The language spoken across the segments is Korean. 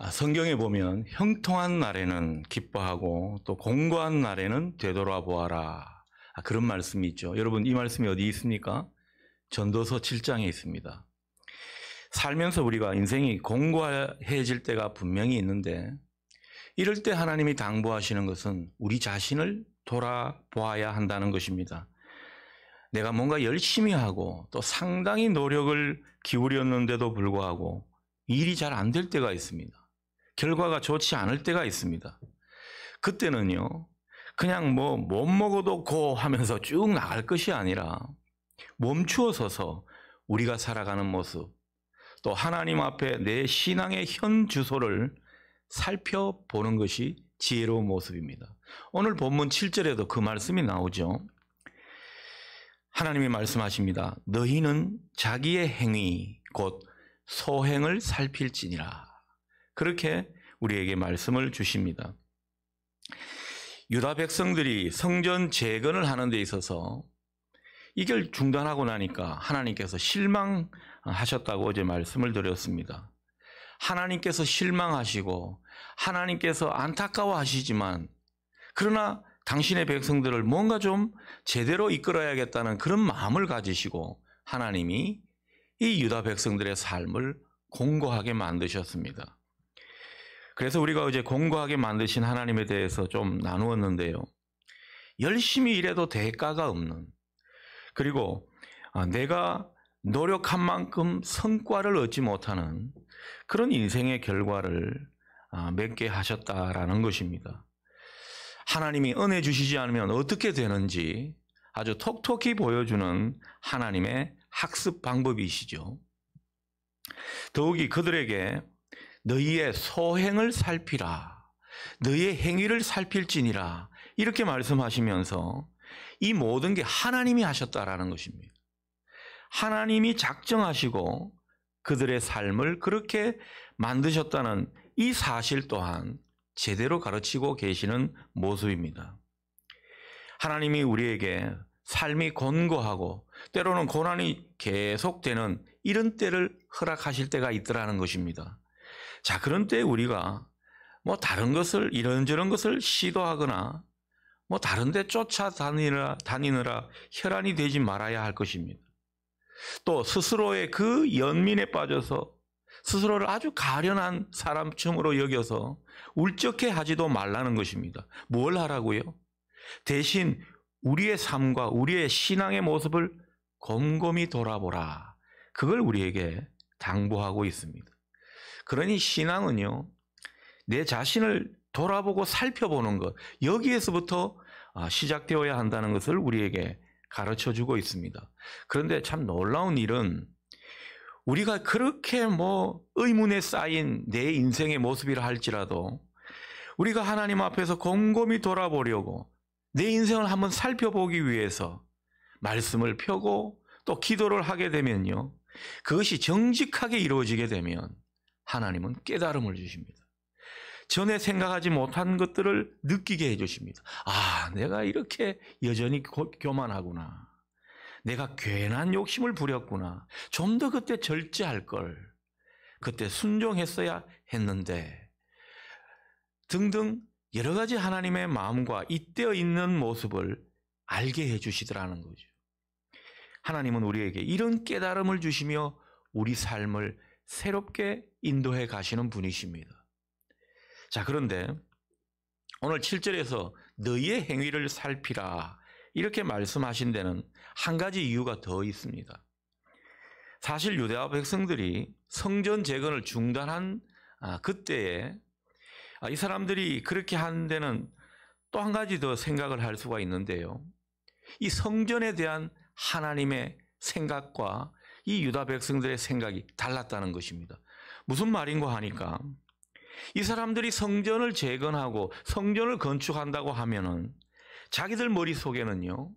성경에 보면 형통한 날에는 기뻐하고 또 공고한 날에는 되돌아보아라. 그런 말씀이 있죠. 여러분, 이 말씀이 어디 있습니까? 전도서 7장에 있습니다. 살면서 우리가 인생이 공고해질 때가 분명히 있는데, 이럴 때 하나님이 당부하시는 것은 우리 자신을 돌아보아야 한다는 것입니다. 내가 뭔가 열심히 하고 또 상당히 노력을 기울였는데도 불구하고 일이 잘 안 될 때가 있습니다. 결과가 좋지 않을 때가 있습니다. 그때는요, 그냥 못 먹어도 고 하면서 쭉 나갈 것이 아니라 멈추어 서서 우리가 살아가는 모습, 또 하나님 앞에 내 신앙의 현 주소를 살펴보는 것이 지혜로운 모습입니다. 오늘 본문 7절에도 그 말씀이 나오죠. 하나님이 말씀하십니다. 너희는 자기의 행위 곧 소행을 살필지니라. 그렇게 우리에게 말씀을 주십니다. 유다 백성들이 성전 재건을 하는 데 있어서 이걸 중단하고 나니까 하나님께서 실망하셨다고 어제 말씀을 드렸습니다. 하나님께서 실망하시고 하나님께서 안타까워하시지만, 그러나 당신의 백성들을 뭔가 좀 제대로 이끌어야겠다는 그런 마음을 가지시고 하나님이 이 유다 백성들의 삶을 공고하게 만드셨습니다. 그래서 우리가 어제 공고하게 만드신 하나님에 대해서 좀 나누었는데요. 열심히 일해도 대가가 없는, 그리고 내가 노력한 만큼 성과를 얻지 못하는 그런 인생의 결과를 맺게 하셨다라는 것입니다. 하나님이 은혜 주시지 않으면 어떻게 되는지 아주 톡톡히 보여주는 하나님의 학습 방법이시죠. 더욱이 그들에게 너희의 소행을 살피라, 너희의 행위를 살필지니라, 이렇게 말씀하시면서 이 모든 게 하나님이 하셨다라는 것입니다. 하나님이 작정하시고 그들의 삶을 그렇게 만드셨다는 이 사실 또한 제대로 가르치고 계시는 모습입니다. 하나님이 우리에게 삶이 곤고하고 때로는 고난이 계속되는 이런 때를 허락하실 때가 있더라는 것입니다. 자, 그런 때 우리가 다른 것을, 이런저런 것을 시도하거나 다른 데 쫓아다니느라 혈안이 되지 말아야 할 것입니다. 또 스스로의 그 연민에 빠져서 스스로를 아주 가련한 사람처럼으로 여겨서 울적해 하지도 말라는 것입니다. 뭘 하라고요? 대신 우리의 삶과 우리의 신앙의 모습을 곰곰이 돌아보라. 그걸 우리에게 당부하고 있습니다. 그러니 신앙은요, 내 자신을 돌아보고 살펴보는 것, 여기에서부터 시작되어야 한다는 것을 우리에게 가르쳐주고 있습니다. 그런데 참 놀라운 일은 우리가 그렇게 의문에 쌓인 내 인생의 모습이라 할지라도 우리가 하나님 앞에서 곰곰이 돌아보려고 내 인생을 한번 살펴보기 위해서 말씀을 펴고 또 기도를 하게 되면요, 그것이 정직하게 이루어지게 되면 하나님은 깨달음을 주십니다. 전에 생각하지 못한 것들을 느끼게 해주십니다. 내가 이렇게 여전히 교만하구나. 내가 괜한 욕심을 부렸구나. 좀 더 그때 절제할 걸. 그때 순종했어야 했는데. 등등 여러 가지 하나님의 마음과 잇대어 있는 모습을 알게 해주시더라는 거죠. 하나님은 우리에게 이런 깨달음을 주시며 우리 삶을 새롭게 인도해 가시는 분이십니다. 자, 그런데 오늘 7절에서 너희의 행위를 살피라, 이렇게 말씀하신 데는 한 가지 이유가 더 있습니다. 사실 유다 백성들이 성전 재건을 중단한 그때에 이 사람들이 그렇게 한 데는 또 한 가지 더 생각을 할 수가 있는데요. 이 성전에 대한 하나님의 생각과 이 유다 백성들의 생각이 달랐다는 것입니다. 무슨 말인가 하니까 이 사람들이 성전을 재건하고 성전을 건축한다고 하면은 자기들 머릿속에는요,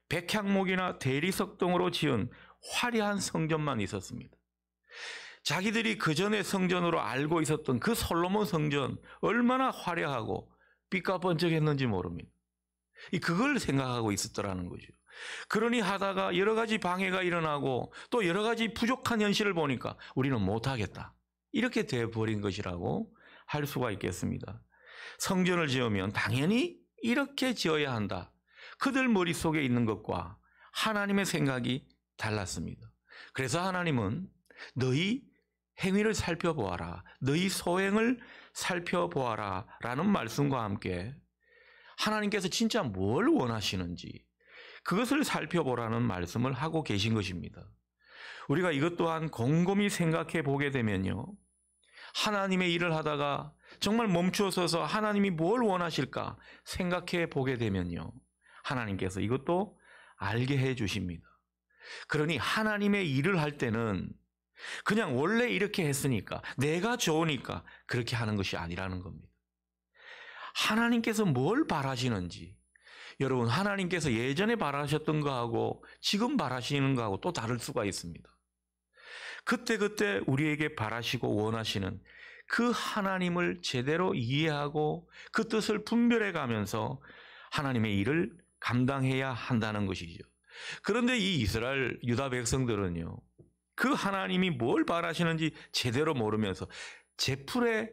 백향목이나 대리석 등으로 지은 화려한 성전만 있었습니다. 자기들이 그 전에 성전으로 알고 있었던 그 솔로몬 성전, 얼마나 화려하고 삐까번쩍했는지 모릅니다. 그걸 생각하고 있었더라는 거죠. 그러니 하다가 여러 가지 방해가 일어나고 또 여러 가지 부족한 현실을 보니까 우리는 못하겠다. 이렇게 되어버린 것이라고 할 수가 있겠습니다. 성전을 지으면 당연히 이렇게 지어야 한다. 그들 머릿속에 있는 것과 하나님의 생각이 달랐습니다. 그래서 하나님은 너희 행위를 살펴보아라. 너희 소행을 살펴보아라. 라는 말씀과 함께 하나님께서 진짜 뭘 원하시는지 그것을 살펴보라는 말씀을 하고 계신 것입니다. 우리가 이것 또한 곰곰이 생각해 보게 되면요. 하나님의 일을 하다가 정말 멈추어서서 하나님이 뭘 원하실까 생각해 보게 되면요. 하나님께서 이것도 알게 해 주십니다. 그러니 하나님의 일을 할 때는 그냥 원래 이렇게 했으니까 내가 좋으니까 그렇게 하는 것이 아니라는 겁니다. 하나님께서 뭘 바라시는지 여러분 하나님께서 예전에 바라셨던 거하고 지금 바라시는 거하고 또 다를 수가 있습니다. 그때그때 우리에게 바라시고 원하시는 그 하나님을 제대로 이해하고 그 뜻을 분별해 가면서 하나님의 일을 감당해야 한다는 것이죠. 그런데 이 이스라엘 유다 백성들은요. 그 하나님이 뭘 바라시는지 제대로 모르면서 제풀에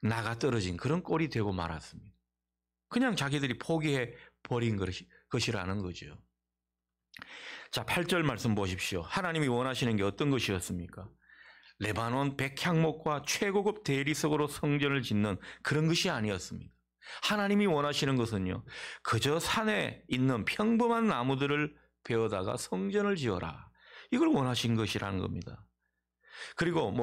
나가 떨어진 그런 꼴이 되고 말았습니다. 그냥 자기들이 포기해 버린 것이라는 거죠. 자, 8절 말씀 보십시오. 하나님이 원하시는 게 어떤 것이었습니까? 레바논 백향목과 최고급 대리석으로 성전을 짓는 그런 것이 아니었습니다. 하나님이 원하시는 것은요. 그저 산에 있는 평범한 나무들을 베어다가 성전을 지어라. 이걸 원하신 것이라는 겁니다. 그리고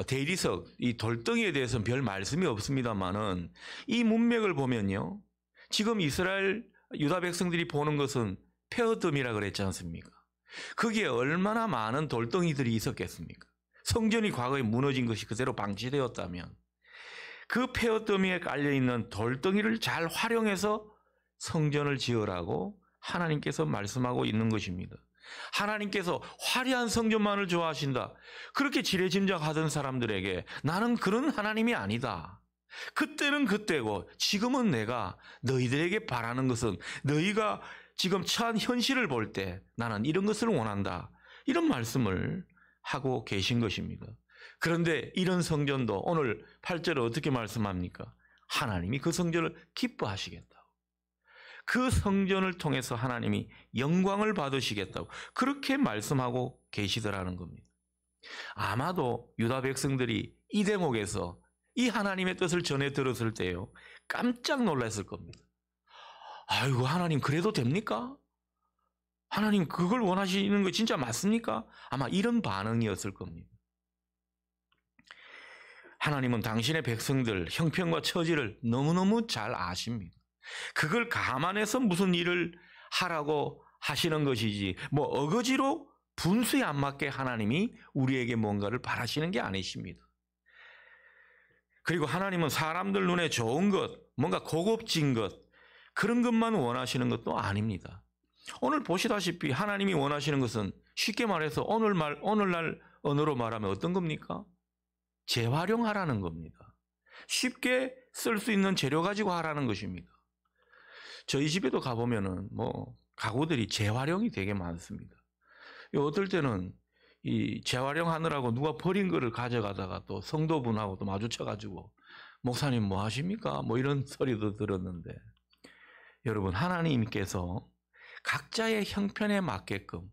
대리석, 이 돌덩이에 대해서는 별 말씀이 없습니다만은 이 문맥을 보면요. 지금 이스라엘 유다 백성들이 보는 것은 페어덤이라 그랬지 않습니까? 거기에 얼마나 많은 돌덩이들이 있었겠습니까? 성전이 과거에 무너진 것이 그대로 방치되었다면 그 페어덤에 깔려있는 돌덩이를 잘 활용해서 성전을 지으라고 하나님께서 말씀하고 있는 것입니다. 하나님께서 화려한 성전만을 좋아하신다. 그렇게 지레짐작하던 사람들에게 나는 그런 하나님이 아니다. 그때는 그때고 지금은 내가 너희들에게 바라는 것은 너희가 지금 처한 현실을 볼 때 나는 이런 것을 원한다. 이런 말씀을 하고 계신 것입니다. 그런데 이런 성전도 오늘 8절에 어떻게 말씀합니까? 하나님이 그 성전을 기뻐하시겠다고. 그 성전을 통해서 하나님이 영광을 받으시겠다고 그렇게 말씀하고 계시더라는 겁니다. 아마도 유다 백성들이 이 대목에서 이 하나님의 뜻을 전해 들었을 때요. 깜짝 놀랐을 겁니다. 아이고 하나님 그래도 됩니까? 하나님 그걸 원하시는 거 진짜 맞습니까? 아마 이런 반응이었을 겁니다. 하나님은 당신의 백성들 형편과 처지를 너무너무 잘 아십니다. 그걸 감안해서 무슨 일을 하라고 하시는 것이지 어거지로 분수에 안 맞게 하나님이 우리에게 뭔가를 바라시는 게 아니십니다. 그리고 하나님은 사람들 눈에 좋은 것, 뭔가 고급진 것 그런 것만 원하시는 것도 아닙니다. 오늘 보시다시피 하나님이 원하시는 것은 쉽게 말해서 오늘날 언어로 말하면 어떤 겁니까? 재활용하라는 겁니다. 쉽게 쓸 수 있는 재료 가지고 하라는 것입니다. 저희 집에도 가보면은 가구들이 재활용이 되게 많습니다. 어떨 때는 이 재활용하느라고 누가 버린 거를 가져가다가 또 성도분하고 또 마주쳐가지고 목사님 뭐 하십니까? 이런 소리도 들었는데 여러분 하나님께서 각자의 형편에 맞게끔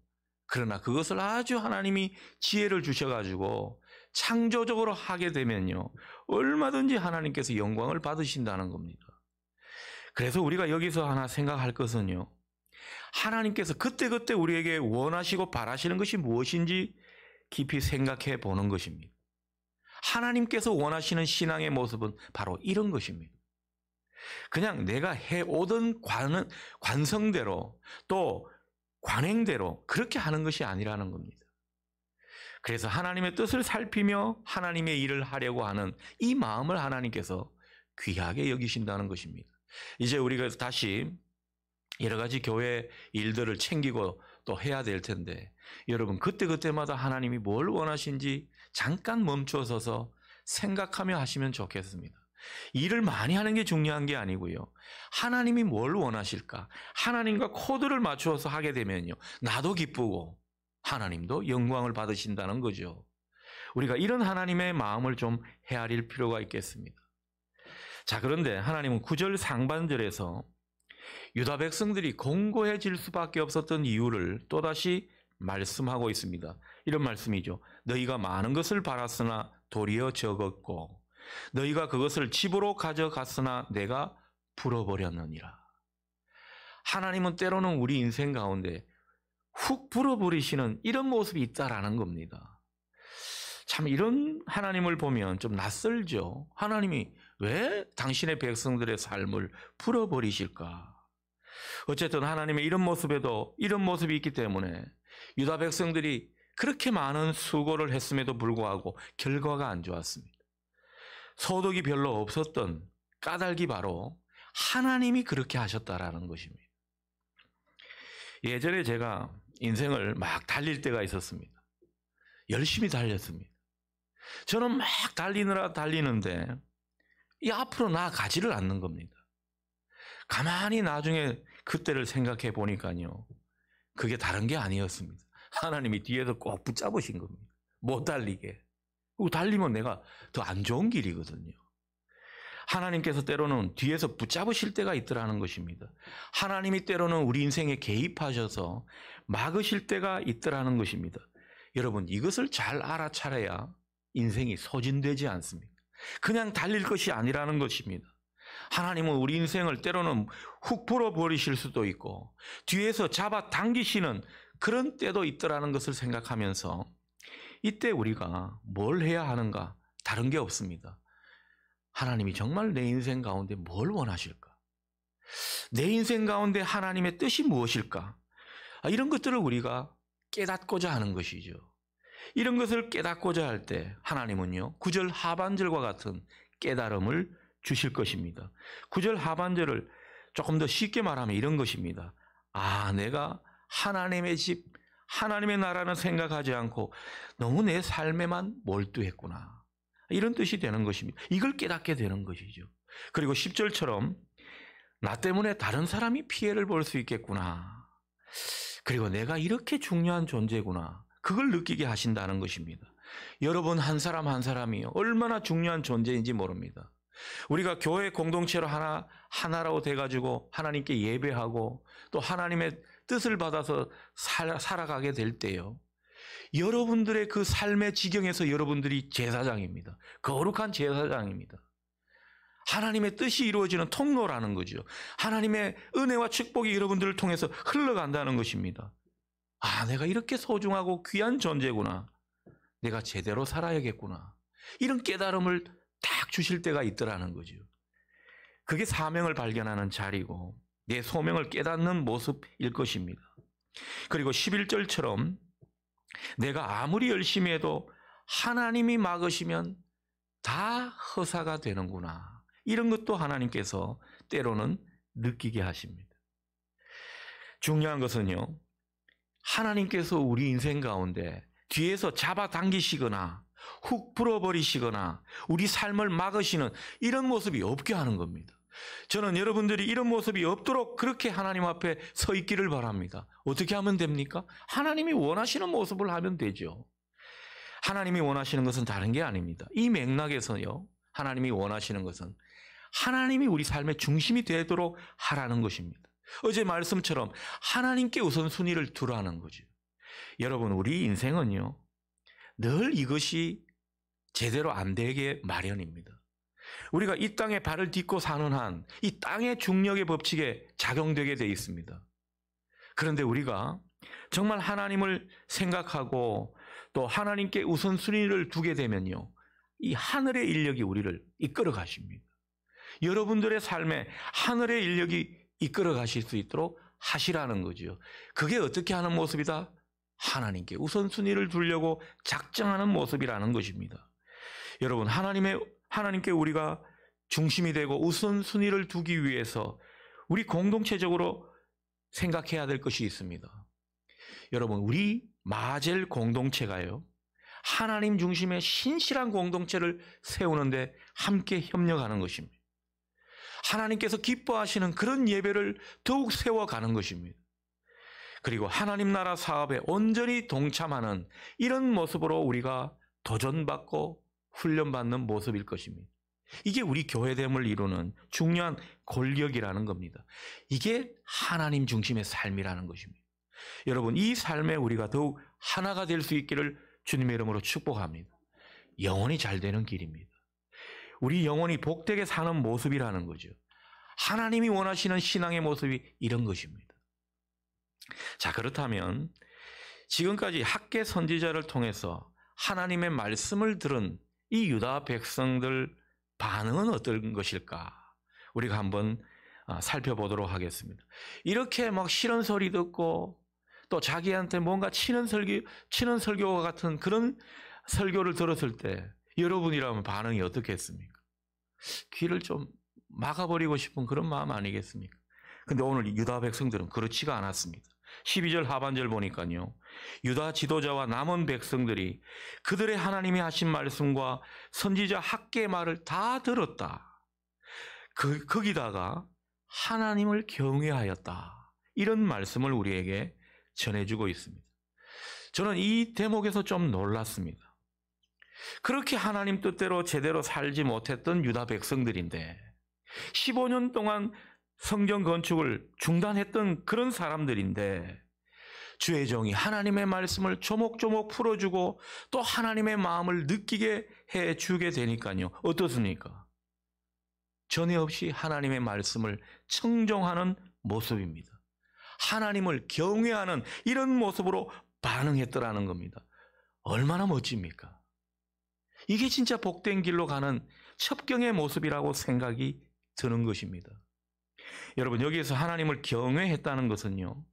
그러나 그것을 아주 하나님이 지혜를 주셔가지고 창조적으로 하게 되면요 얼마든지 하나님께서 영광을 받으신다는 겁니다. 그래서 우리가 여기서 하나 생각할 것은요 하나님께서 그때그때 우리에게 원하시고 바라시는 것이 무엇인지 깊이 생각해 보는 것입니다. 하나님께서 원하시는 신앙의 모습은 바로 이런 것입니다. 그냥 내가 해오던 관성대로 또 관행대로 그렇게 하는 것이 아니라는 겁니다. 그래서 하나님의 뜻을 살피며 하나님의 일을 하려고 하는 이 마음을 하나님께서 귀하게 여기신다는 것입니다. 이제 우리가 다시 여러 가지 교회 일들을 챙기고 또 해야 될 텐데 여러분 그때그때마다 하나님이 뭘 원하신지 잠깐 멈춰서서 생각하며 하시면 좋겠습니다. 일을 많이 하는 게 중요한 게 아니고요. 하나님이 뭘 원하실까? 하나님과 코드를 맞추어서 하게 되면요. 나도 기쁘고 하나님도 영광을 받으신다는 거죠. 우리가 이런 하나님의 마음을 좀 헤아릴 필요가 있겠습니다. 자, 그런데 하나님은 9절 상반절에서 유다 백성들이 공고해질 수밖에 없었던 이유를 또다시 말씀하고 있습니다. 이런 말씀이죠. 너희가 많은 것을 바랐으나 도리어 적었고 너희가 그것을 집으로 가져갔으나 내가 불어버렸느니라. 하나님은 때로는 우리 인생 가운데 훅 불어버리시는 이런 모습이 있다라는 겁니다. 참 이런 하나님을 보면 좀 낯설죠. 하나님이 왜 당신의 백성들의 삶을 불어버리실까? 어쨌든 하나님의 이런 모습에도 이런 모습이 있기 때문에 유다 백성들이 그렇게 많은 수고를 했음에도 불구하고 결과가 안 좋았습니다. 소득이 별로 없었던 까닭이 바로 하나님이 그렇게 하셨다라는 것입니다. 예전에 제가 인생을 막 달릴 때가 있었습니다. 열심히 달렸습니다. 저는 막 달리는데 이 앞으로 나아가지를 않는 겁니다. 가만히 나중에 그때를 생각해 보니까요. 그게 다른 게 아니었습니다. 하나님이 뒤에서 꼭 붙잡으신 겁니다. 못 달리게. 달리면 내가 더 안 좋은 길이거든요. 하나님께서 때로는 뒤에서 붙잡으실 때가 있더라는 것입니다. 하나님이 때로는 우리 인생에 개입하셔서 막으실 때가 있더라는 것입니다. 여러분, 이것을 잘 알아차려야 인생이 소진되지 않습니다. 그냥 달릴 것이 아니라는 것입니다. 하나님은 우리 인생을 때로는 훅 불어버리실 수도 있고 뒤에서 잡아당기시는 그런 때도 있더라는 것을 생각하면서 이때 우리가 뭘 해야 하는가? 다른 게 없습니다. 하나님이 정말 내 인생 가운데 뭘 원하실까? 내 인생 가운데 하나님의 뜻이 무엇일까? 이런 것들을 우리가 깨닫고자 하는 것이죠. 이런 것을 깨닫고자 할 때 하나님은요 9절 하반절과 같은 깨달음을 주실 것입니다. 9절 하반절을 조금 더 쉽게 말하면 이런 것입니다. 내가 하나님의 집, 하나님의 나라는 생각하지 않고 너무 내 삶에만 몰두했구나. 이런 뜻이 되는 것입니다. 이걸 깨닫게 되는 것이죠. 그리고 10절처럼 나 때문에 다른 사람이 피해를 볼 수 있겠구나. 그리고 내가 이렇게 중요한 존재구나. 그걸 느끼게 하신다는 것입니다. 여러분 한 사람 한 사람이 얼마나 중요한 존재인지 모릅니다. 우리가 교회 공동체로 하나로 돼가지고 하나님께 예배하고 또 하나님의 뜻을 받아서 살아가게 될 때요. 여러분들의 그 삶의 지경에서 여러분들이 제사장입니다. 거룩한 제사장입니다. 하나님의 뜻이 이루어지는 통로라는 거죠. 하나님의 은혜와 축복이 여러분들을 통해서 흘러간다는 것입니다. 내가 이렇게 소중하고 귀한 존재구나. 내가 제대로 살아야겠구나. 이런 깨달음을 딱 주실 때가 있더라는 거죠. 그게 사명을 발견하는 자리고 내 소명을 깨닫는 모습일 것입니다. 그리고 11절처럼 내가 아무리 열심히 해도 하나님이 막으시면 다 허사가 되는구나. 이런 것도 하나님께서 때로는 느끼게 하십니다. 중요한 것은요. 하나님께서 우리 인생 가운데 뒤에서 잡아당기시거나 훅 불어버리시거나 우리 삶을 막으시는 이런 모습이 없게 하는 겁니다. 저는 여러분들이 이런 모습이 없도록 그렇게 하나님 앞에 서 있기를 바랍니다. 어떻게 하면 됩니까? 하나님이 원하시는 모습을 하면 되죠. 하나님이 원하시는 것은 다른 게 아닙니다. 이 맥락에서요. 하나님이 원하시는 것은 하나님이 우리 삶의 중심이 되도록 하라는 것입니다. 어제 말씀처럼 하나님께 우선순위를 두라는 거죠. 여러분 우리 인생은요. 늘 이것이 제대로 안 되게 마련입니다. 우리가 이 땅에 발을 딛고 사는 한 이 땅의 중력의 법칙에 작용되게 돼 있습니다. 그런데 우리가 정말 하나님을 생각하고 또 하나님께 우선순위를 두게 되면요. 이 하늘의 인력이 우리를 이끌어 가십니다. 여러분들의 삶에 하늘의 인력이 이끌어 가실 수 있도록 하시라는 거죠. 그게 어떻게 하는 모습이다? 하나님께 우선순위를 두려고 작정하는 모습이라는 것입니다. 여러분 하나님께 우리가 중심이 되고 우선순위를 두기 위해서 우리 공동체적으로 생각해야 될 것이 있습니다. 여러분 우리 마젤 공동체가요. 하나님 중심의 신실한 공동체를 세우는데 함께 협력하는 것입니다. 하나님께서 기뻐하시는 그런 예배를 더욱 세워가는 것입니다. 그리고 하나님 나라 사업에 온전히 동참하는 이런 모습으로 우리가 도전받고 훈련받는 모습일 것입니다. 이게 우리 교회됨을 이루는 중요한 권력이라는 겁니다. 이게 하나님 중심의 삶이라는 것입니다. 여러분, 이 삶에 우리가 더욱 하나가 될 수 있기를 주님의 이름으로 축복합니다. 영혼이 잘 되는 길입니다. 우리 영혼이 복되게 사는 모습이라는 거죠. 하나님이 원하시는 신앙의 모습이 이런 것입니다. 자, 그렇다면 지금까지 학개 선지자를 통해서 하나님의 말씀을 들은 이 유다 백성들 반응은 어떤 것일까? 우리가 한번 살펴보도록 하겠습니다. 이렇게 막 싫은 소리 듣고 또 자기한테 뭔가 치는 설교와 같은 그런 설교를 들었을 때 여러분이라면 반응이 어떻겠습니까? 귀를 좀 막아버리고 싶은 그런 마음 아니겠습니까? 근데 오늘 유다 백성들은 그렇지가 않았습니다. 12절 하반절 보니까요, 유다 지도자와 남은 백성들이 그들의 하나님이 하신 말씀과 선지자 학개의 말을 다 들었다. 거기다가 하나님을 경외하였다. 이런 말씀을 우리에게 전해주고 있습니다. 저는 이 대목에서 좀 놀랐습니다. 그렇게 하나님 뜻대로 제대로 살지 못했던 유다 백성들인데 15년 동안 성전 건축을 중단했던 그런 사람들인데 주의 종이 하나님의 말씀을 조목조목 풀어주고 또 하나님의 마음을 느끼게 해주게 되니까요. 어떻습니까? 전에 없이 하나님의 말씀을 청종하는 모습입니다. 하나님을 경외하는 이런 모습으로 반응했더라는 겁니다. 얼마나 멋집니까? 이게 진짜 복된 길로 가는 첩경의 모습이라고 생각이 드는 것입니다. 여러분, 여기에서 하나님을 경외했다는 것은요,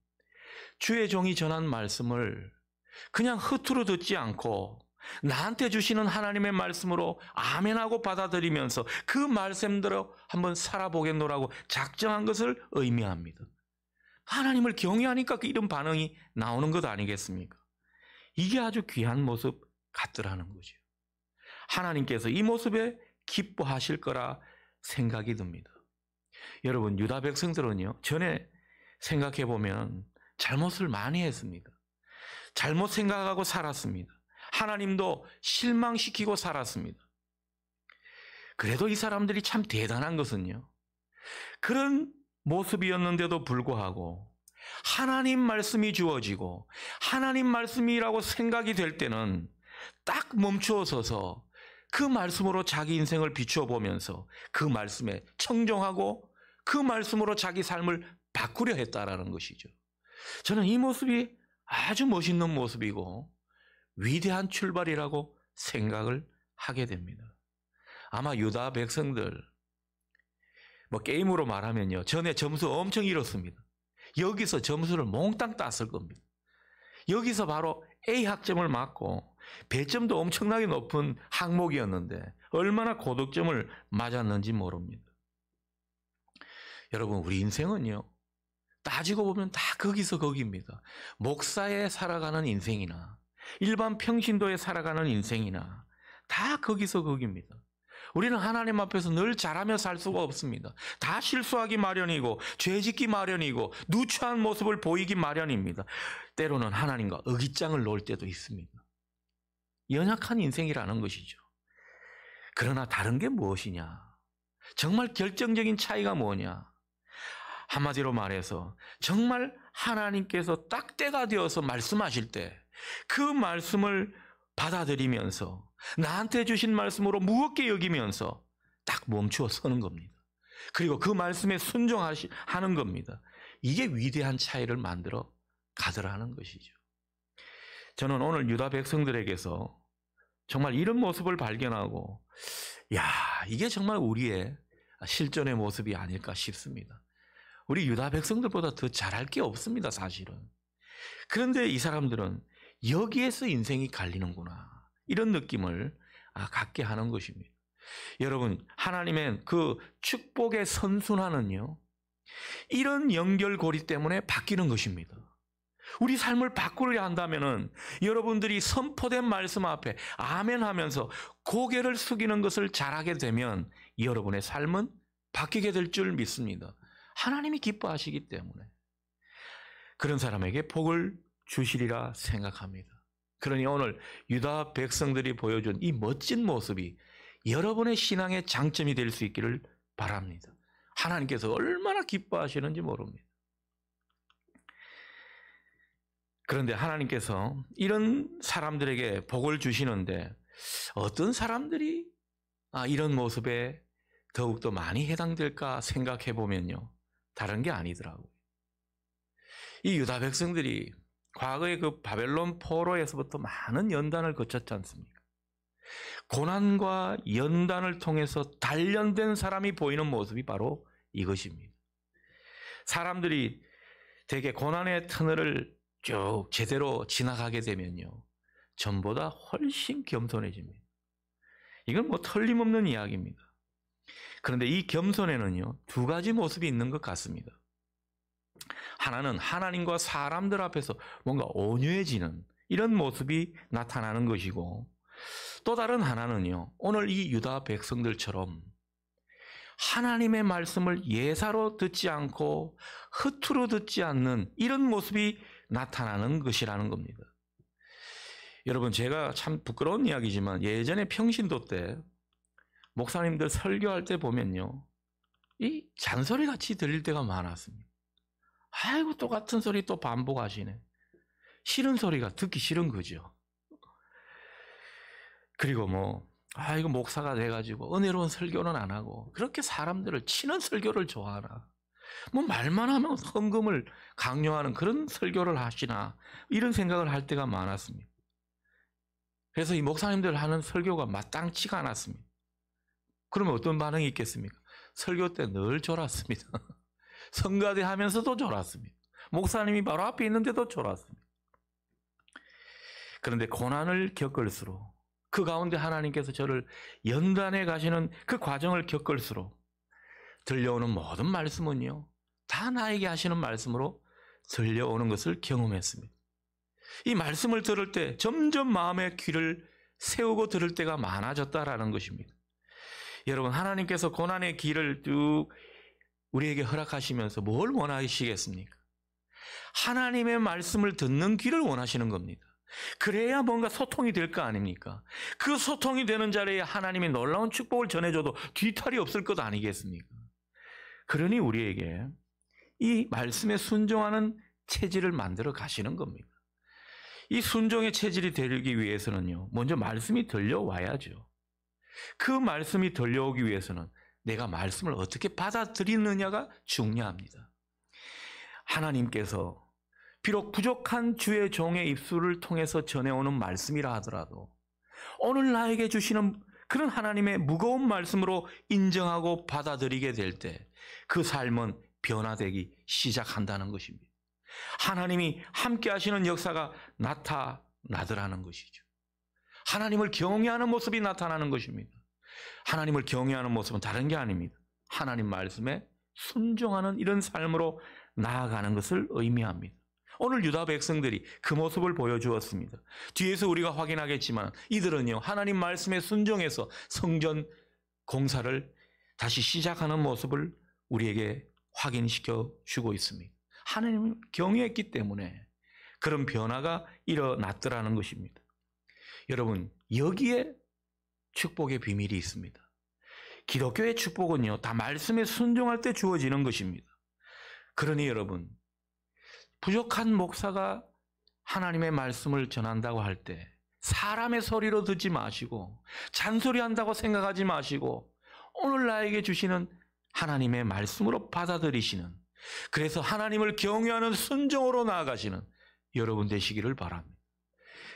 주의 종이 전한 말씀을 그냥 허투루 듣지 않고 나한테 주시는 하나님의 말씀으로 아멘하고 받아들이면서 그 말씀대로 한번 살아보겠노라고 작정한 것을 의미합니다. 하나님을 경외하니까 이런 반응이 나오는 것 아니겠습니까? 이게 아주 귀한 모습 같더라는 거죠. 하나님께서 이 모습에 기뻐하실 거라 생각이 듭니다. 여러분, 유다 백성들은요, 전에 생각해 보면 잘못을 많이 했습니다. 잘못 생각하고 살았습니다. 하나님도 실망시키고 살았습니다. 그래도 이 사람들이 참 대단한 것은요, 그런 모습이었는데도 불구하고 하나님 말씀이 주어지고 하나님 말씀이라고 생각이 될 때는 딱 멈추어 서서 그 말씀으로 자기 인생을 비추어 보면서 그 말씀에 청종하고 그 말씀으로 자기 삶을 바꾸려 했다라는 것이죠. 저는 이 모습이 아주 멋있는 모습이고 위대한 출발이라고 생각을 하게 됩니다. 아마 유다 백성들, 게임으로 말하면요, 전에 점수 엄청 잃었습니다. 여기서 점수를 몽땅 땄을 겁니다. 여기서 바로 A 학점을 맞고 배점도 엄청나게 높은 항목이었는데 얼마나 고득점을 맞았는지 모릅니다. 여러분, 우리 인생은요, 따지고 보면 다 거기서 거기입니다. 목사에 살아가는 인생이나 일반 평신도에 살아가는 인생이나 다 거기서 거기입니다. 우리는 하나님 앞에서 늘 잘하며 살 수가 없습니다. 다 실수하기 마련이고 죄짓기 마련이고 누추한 모습을 보이기 마련입니다. 때로는 하나님과 어깃장을 놓을 때도 있습니다. 연약한 인생이라는 것이죠. 그러나 다른 게 무엇이냐? 정말 결정적인 차이가 뭐냐? 한마디로 말해서 정말 하나님께서 딱 때가 되어서 말씀하실 때 그 말씀을 받아들이면서 나한테 주신 말씀으로 무겁게 여기면서 딱 멈추어 서는 겁니다. 그리고 그 말씀에 순종하는 겁니다. 이게 위대한 차이를 만들어 가더라는 것이죠. 저는 오늘 유다 백성들에게서 정말 이런 모습을 발견하고, 이게 정말 우리의 실존의 모습이 아닐까 싶습니다. 우리 유다 백성들보다 더 잘할 게 없습니다, 사실은. 그런데 이 사람들은 여기에서 인생이 갈리는구나, 이런 느낌을 갖게 하는 것입니다. 여러분, 하나님의 그 축복의 선순환은요, 이런 연결고리 때문에 바뀌는 것입니다. 우리 삶을 바꾸려 한다면은 여러분들이 선포된 말씀 앞에 아멘 하면서 고개를 숙이는 것을 잘하게 되면 여러분의 삶은 바뀌게 될 줄 믿습니다. 하나님이 기뻐하시기 때문에 그런 사람에게 복을 주시리라 생각합니다. 그러니 오늘 유다 백성들이 보여준 이 멋진 모습이 여러분의 신앙의 장점이 될 수 있기를 바랍니다. 하나님께서 얼마나 기뻐하시는지 모릅니다. 그런데 하나님께서 이런 사람들에게 복을 주시는데 어떤 사람들이 이런 모습에 더욱더 많이 해당될까 생각해 보면요, 다른 게 아니더라고요. 이 유다 백성들이 과거의 그 바벨론 포로에서부터 많은 연단을 거쳤지 않습니까? 고난과 연단을 통해서 단련된 사람이 보이는 모습이 바로 이것입니다. 사람들이 대개 고난의 터널을 쭉 제대로 지나가게 되면요, 전보다 훨씬 겸손해집니다. 이건 뭐 틀림없는 이야기입니다. 그런데 이 겸손에는요, 두 가지 모습이 있는 것 같습니다. 하나는 하나님과 사람들 앞에서 뭔가 온유해지는 이런 모습이 나타나는 것이고, 또 다른 하나는요, 오늘 이 유다 백성들처럼 하나님의 말씀을 예사로 듣지 않고 허투루 듣지 않는 이런 모습이 나타나는 것이라는 겁니다. 여러분, 제가 참 부끄러운 이야기지만 예전에 평신도 때 목사님들 설교할 때 보면요, 이 잔소리같이 들릴 때가 많았습니다. 아이고, 똑같은 소리 또 반복하시네. 싫은 소리가 듣기 싫은 거죠. 그리고 이거 목사가 돼가지고 은혜로운 설교는 안 하고 그렇게 사람들을 치는 설교를 좋아하나, 말만 하면 헌금을 강요하는 그런 설교를 하시나, 이런 생각을 할 때가 많았습니다. 그래서 이 목사님들 하는 설교가 마땅치가 않았습니다. 그러면 어떤 반응이 있겠습니까? 설교 때 늘 졸았습니다. 성가대 하면서도 졸았습니다. 목사님이 바로 앞에 있는데도 졸았습니다. 그런데 고난을 겪을수록, 그 가운데 하나님께서 저를 연단해 가시는 그 과정을 겪을수록 들려오는 모든 말씀은요, 다 나에게 하시는 말씀으로 들려오는 것을 경험했습니다. 이 말씀을 들을 때 점점 마음의 귀를 세우고 들을 때가 많아졌다라는 것입니다. 여러분, 하나님께서 고난의 길을 쭉 우리에게 허락하시면서 뭘 원하시겠습니까? 하나님의 말씀을 듣는 귀를 원하시는 겁니다. 그래야 뭔가 소통이 될 거 아닙니까? 그 소통이 되는 자리에 하나님의 놀라운 축복을 전해줘도 뒤탈이 없을 것 아니겠습니까? 그러니 우리에게 이 말씀에 순종하는 체질을 만들어 가시는 겁니다. 이 순종의 체질이 되기 위해서는요, 먼저 말씀이 들려와야죠. 그 말씀이 들려오기 위해서는 내가 말씀을 어떻게 받아들이느냐가 중요합니다. 하나님께서 비록 부족한 주의 종의 입술을 통해서 전해오는 말씀이라 하더라도 오늘 나에게 주시는 그런 하나님의 무거운 말씀으로 인정하고 받아들이게 될 때 그 삶은 변화되기 시작한다는 것입니다. 하나님이 함께 하시는 역사가 나타나더라는 것이죠. 하나님을 경외하는 모습이 나타나는 것입니다. 하나님을 경외하는 모습은 다른 게 아닙니다. 하나님 말씀에 순종하는 이런 삶으로 나아가는 것을 의미합니다. 오늘 유다 백성들이 그 모습을 보여주었습니다. 뒤에서 우리가 확인하겠지만 이들은요, 하나님 말씀에 순종해서 성전 공사를 다시 시작하는 모습을 우리에게 확인시켜 주고 있습니다. 하나님을 경외했기 때문에 그런 변화가 일어났더라는 것입니다. 여러분, 여기에 축복의 비밀이 있습니다. 기독교의 축복은요, 다 말씀에 순종할 때 주어지는 것입니다. 그러니 여러분, 부족한 목사가 하나님의 말씀을 전한다고 할 때 사람의 소리로 듣지 마시고 잔소리한다고 생각하지 마시고 오늘 나에게 주시는 하나님의 말씀으로 받아들이시는, 그래서 하나님을 경외하는 순종으로 나아가시는 여러분 되시기를 바랍니다.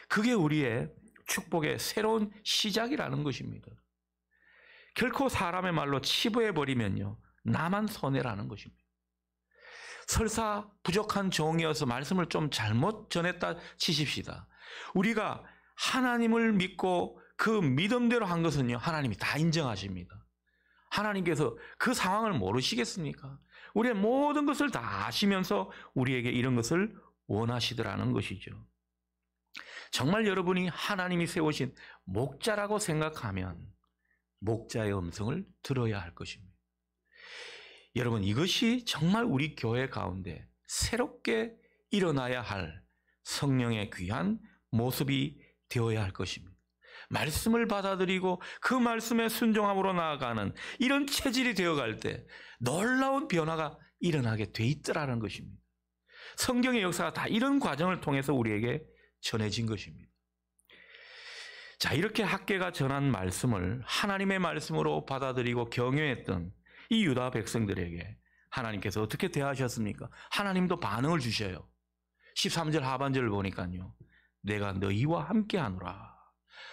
그게 우리의 축복의 새로운 시작이라는 것입니다. 결코 사람의 말로 치부해버리면요, 나만 손해라는 것입니다. 설사 부족한 종이어서 말씀을 좀 잘못 전했다 치십시다. 우리가 하나님을 믿고 그 믿음대로 한 것은요, 하나님이 다 인정하십니다. 하나님께서 그 상황을 모르시겠습니까? 우리의 모든 것을 다 아시면서 우리에게 이런 것을 원하시더라는 것이죠. 정말 여러분이 하나님이 세우신 목자라고 생각하면 목자의 음성을 들어야 할 것입니다. 여러분, 이것이 정말 우리 교회 가운데 새롭게 일어나야 할 성령의 귀한 모습이 되어야 할 것입니다. 말씀을 받아들이고 그 말씀에 순종함으로 나아가는 이런 체질이 되어갈 때 놀라운 변화가 일어나게 돼 있더라는 것입니다. 성경의 역사가 다 이런 과정을 통해서 우리에게 전해진 것입니다. 자, 이렇게 학개가 전한 말씀을 하나님의 말씀으로 받아들이고 경외했던 이 유다 백성들에게 하나님께서 어떻게 대하셨습니까? 하나님도 반응을 주셔요. 13절 하반절을 보니까요. 내가 너희와 함께하노라.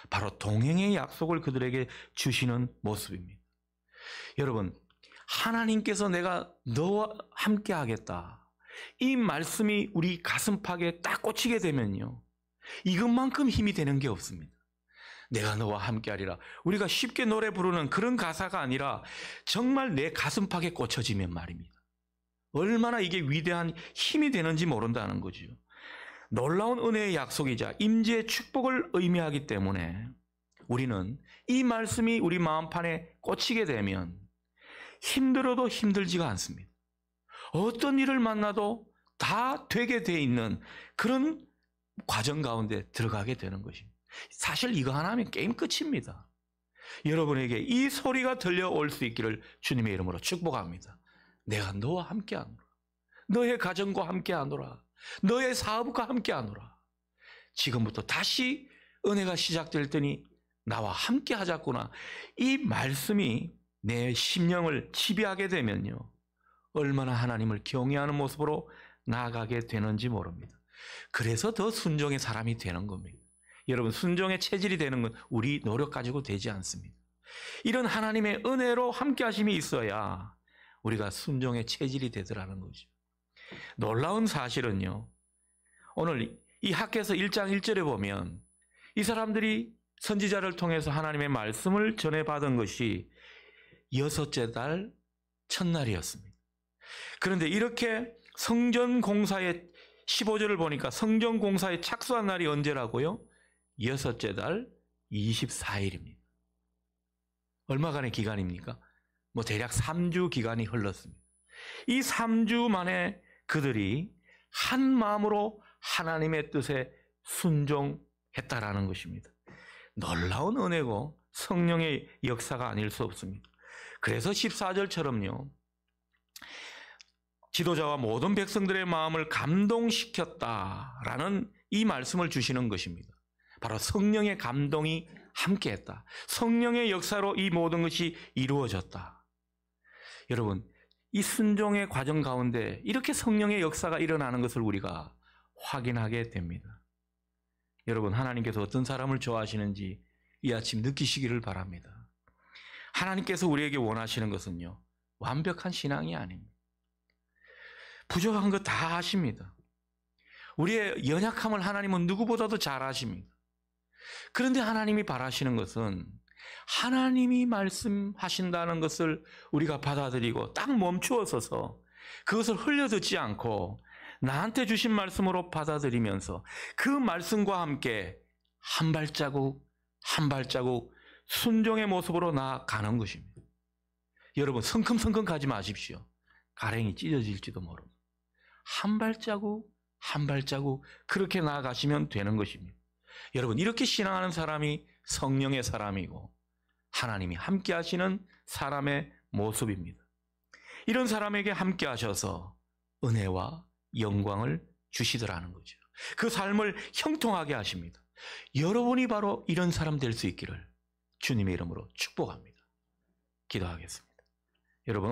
바로 동행의 약속을 그들에게 주시는 모습입니다. 여러분, 하나님께서 내가 너와 함께하겠다. 이 말씀이 우리 가슴팍에 딱 꽂히게 되면요. 이것만큼 힘이 되는 게 없습니다. 내가 너와 함께하리라. 우리가 쉽게 노래 부르는 그런 가사가 아니라 정말 내 가슴팍에 꽂혀지면 말입니다. 얼마나 이게 위대한 힘이 되는지 모른다는 거죠. 놀라운 은혜의 약속이자 임재의 축복을 의미하기 때문에 우리는 이 말씀이 우리 마음판에 꽂히게 되면 힘들어도 힘들지가 않습니다. 어떤 일을 만나도 다 되게 돼 있는 그런 과정 가운데 들어가게 되는 것입니다. 사실 이거 하나 하면 게임 끝입니다. 여러분에게 이 소리가 들려올 수 있기를 주님의 이름으로 축복합니다. 내가 너와 함께하노라. 너의 가정과 함께하노라. 너의 사업과 함께하노라. 지금부터 다시 은혜가 시작될 때니 나와 함께하자꾸나. 이 말씀이 내 심령을 지배하게 되면요. 얼마나 하나님을 경외하는 모습으로 나아가게 되는지 모릅니다. 그래서 더 순종의 사람이 되는 겁니다. 여러분, 순종의 체질이 되는 건 우리 노력 가지고 되지 않습니다. 이런 하나님의 은혜로 함께 하심이 있어야 우리가 순종의 체질이 되더라는 거죠. 놀라운 사실은요. 오늘 이 학개서 1장 1절에 보면 이 사람들이 선지자를 통해서 하나님의 말씀을 전해받은 것이 6째 달 첫날이었습니다. 그런데 이렇게 성전 공사의 15절을 보니까 성전 공사에 착수한 날이 언제라고요? 6째 달 24일입니다. 얼마간의 기간입니까? 대략 3주 기간이 흘렀습니다. 이 3주 만에 그들이 한 마음으로 하나님의 뜻에 순종했다라는 것입니다. 놀라운 은혜고 성령의 역사가 아닐 수 없습니다. 그래서 14절처럼요. 지도자와 모든 백성들의 마음을 감동시켰다라는 이 말씀을 주시는 것입니다. 바로 성령의 감동이 함께했다. 성령의 역사로 이 모든 것이 이루어졌다. 여러분, 이 순종의 과정 가운데 이렇게 성령의 역사가 일어나는 것을 우리가 확인하게 됩니다. 여러분, 하나님께서 어떤 사람을 좋아하시는지 이 아침 느끼시기를 바랍니다. 하나님께서 우리에게 원하시는 것은요, 완벽한 신앙이 아닙니다. 부족한 거 다 아십니다. 우리의 연약함을 하나님은 누구보다도 잘 아십니다. 그런데 하나님이 바라시는 것은 하나님이 말씀하신다는 것을 우리가 받아들이고 딱 멈추어 서서 그것을 흘려듣지 않고 나한테 주신 말씀으로 받아들이면서 그 말씀과 함께 한 발자국 한 발자국 순종의 모습으로 나아가는 것입니다. 여러분, 성큼성큼 가지 마십시오. 가랭이 찢어질지도 모릅니다. 한 발자국 한 발자국 그렇게 나아가시면 되는 것입니다. 여러분, 이렇게 신앙하는 사람이 성령의 사람이고 하나님이 함께 하시는 사람의 모습입니다. 이런 사람에게 함께 하셔서 은혜와 영광을 주시더라는 거죠. 그 삶을 형통하게 하십니다. 여러분이 바로 이런 사람 될 수 있기를 주님의 이름으로 축복합니다. 기도하겠습니다. 여러분,